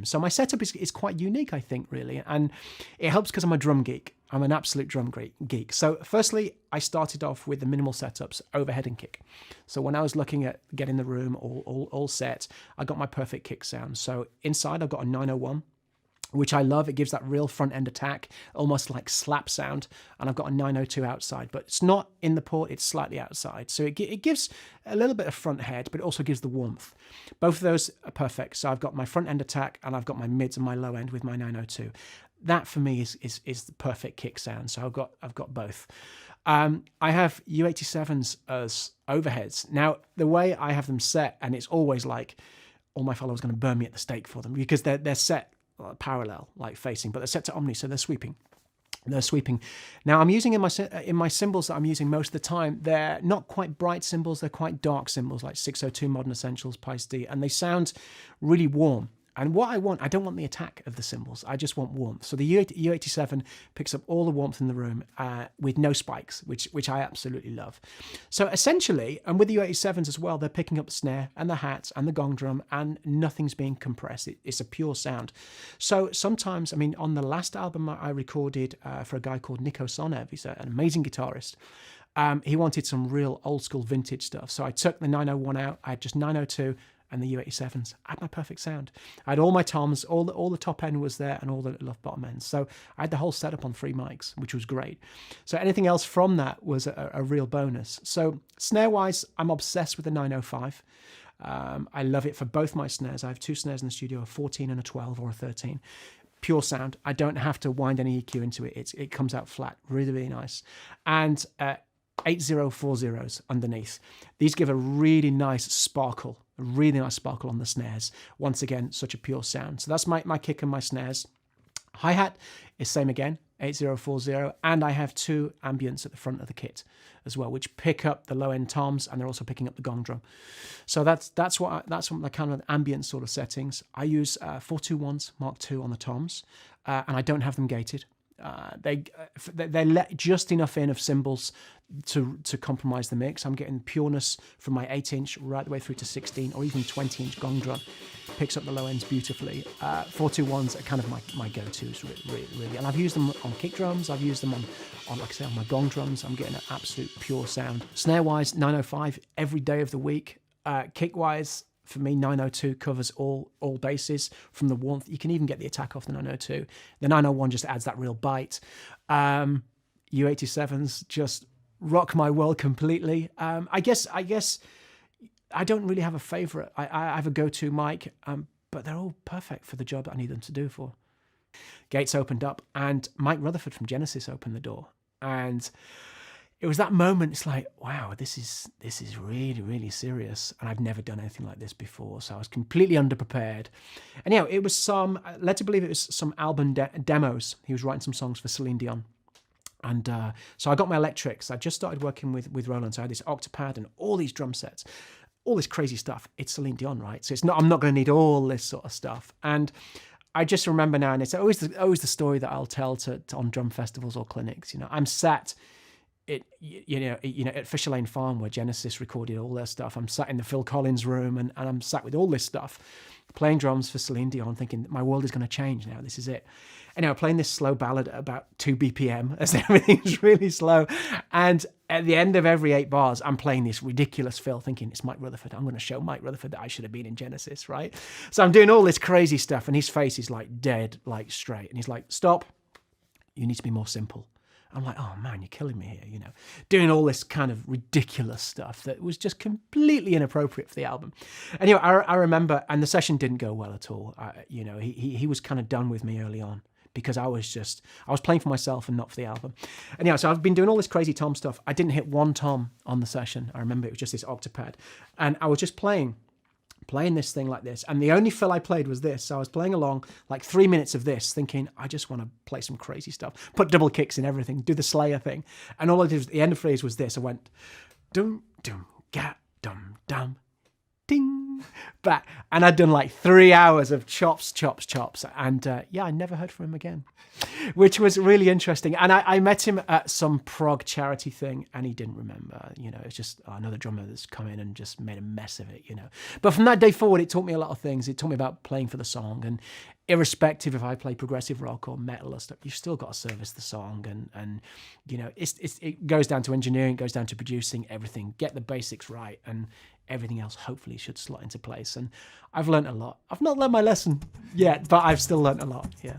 So my setup is quite unique, I think, really. And it helps because I'm a drum geek. I'm an absolute drum geek. So firstly, I started off with the minimal setups, overhead and kick. So when I was looking at getting the room all set, I got my perfect kick sound. So inside I've got a 901, which I love. It gives that real front end attack, almost like slap sound. And I've got a 902 outside, but it's not in the port, it's slightly outside. So it gives a little bit of front head, but it also gives the warmth. Both of those are perfect. So I've got my front end attack and I've got my mids and my low end with my 902. That for me is the perfect kick sound. So I've got both. I have U87s as overheads. Now, the way I have them set, and it's always like all my followers are going to burn me at the stake for them because they're set parallel, like facing, but they're set to omni, so they're sweeping. Now I'm using in my cymbals that I'm using most of the time, they're not quite bright cymbals, they're quite dark cymbals like 602 Modern Essentials, Pice D, and they sound really warm. And what I don't want the attack of the cymbals. I just want warmth. So the U87 picks up all the warmth in the room with no spikes, which I absolutely love. So essentially, and with the U87s as well, they're picking up the snare and the hats and the gong drum, and nothing's being compressed. It's a pure sound. So sometimes, I mean, on the last album I recorded for a guy called Nico Sonev, he's an amazing guitarist. He wanted some real old school vintage stuff. So I took the 901 out. I had just 902 and the U87s. I had my perfect sound. I had all my toms, all the top end was there, and all the little bottom ends. So I had the whole setup on 3 mics, which was great. So anything else from that was a real bonus. So snare-wise, I'm obsessed with the 905. I love it for both my snares. I have 2 snares in the studio, a 14 and a 12 or a 13. Pure sound. I don't have to wind any EQ into it. It comes out flat. Really, really nice. And 8040s underneath. These give a really nice sparkle on the snares. Once again, such a pure sound. So that's my kick and my snares. Hi-hat is same again, 8040, and I have 2 ambients at the front of the kit as well, which pick up the low-end toms, and they're also picking up the gong drum. So that's what the kind of ambient sort of settings. I use 421s Mark II on the toms, and I don't have them gated. They let just enough in of cymbals to compromise the mix. I'm getting pureness from my 8-inch right the way through to 16 or even 20-inch gong drum. Picks up the low ends beautifully. 421s are kind of my go-tos really. And I've used them on kick drums. I've used them on like I say, on my gong drums. I'm getting an absolute pure sound. Snare-wise, 905 every day of the week. Kick-wise, for me, 902 covers all bases from the warmth. You can even get the attack off the 902. The 901 just adds that real bite. U87s just rock my world completely. I guess I don't really have a favorite. I have a go-to mic, but they're all perfect for the job that I need them to do for. Gates opened up, and Mike Rutherford from Genesis opened the door, and it was that moment. It's like, wow, this is really, really serious, and I've never done anything like this before, so I was completely underprepared. And it was led to believe it was some album demos. He was writing some songs for Celine Dion. And so I got my electrics. I just started working with Roland, so I had this octopad and all these drum sets, all this crazy stuff. It's Celine Dion, right? So I'm not going to need all this sort of stuff. And I just remember now, and it's always the story that I'll tell to on drum festivals or clinics. I'm sat at Fisher Lane Farm where Genesis recorded all their stuff. I'm sat in the Phil Collins room, and I'm sat with all this stuff, playing drums for Celine Dion, thinking my world is going to change now. This is it. And playing this slow ballad at about 2 BPM as everything's really slow. And at the end of every 8 bars, I'm playing this ridiculous fill, thinking it's Mike Rutherford. I'm going to show Mike Rutherford that I should have been in Genesis, right? So I'm doing all this crazy stuff, and his face is like dead, like straight. And he's like, stop. You need to be more simple. I'm like, oh man, you're killing me here, doing all this kind of ridiculous stuff that was just completely inappropriate for the album. Anyway, I remember, and the session didn't go well at all. He was kind of done with me early on because I was playing for myself and not for the album. And so I've been doing all this crazy tom stuff. I didn't hit one tom on the session. I remember it was just this octopad, and I was just playing this thing like this, and the only fill I played was this. So I was playing along like 3 minutes of this, thinking I just want to play some crazy stuff, put double kicks in everything, do the Slayer thing, and all I did was the end of phrase was this. I went dum dum ga dum dum ding And I'd done like 3 hours of chops. And I never heard from him again, which was really interesting. And I met him at some prog charity thing, and he didn't remember. It's just another drummer that's come in and just made a mess of it, But from that day forward, it taught me a lot of things. It taught me about playing for the song, and irrespective if I play progressive rock or metal or stuff, you've still got to service the song. And it goes down to engineering, it goes down to producing everything. Get the basics right, and everything else hopefully should slot into place. And I've learned a lot. I've not learned my lesson yet, but I've still learned a lot. Yeah.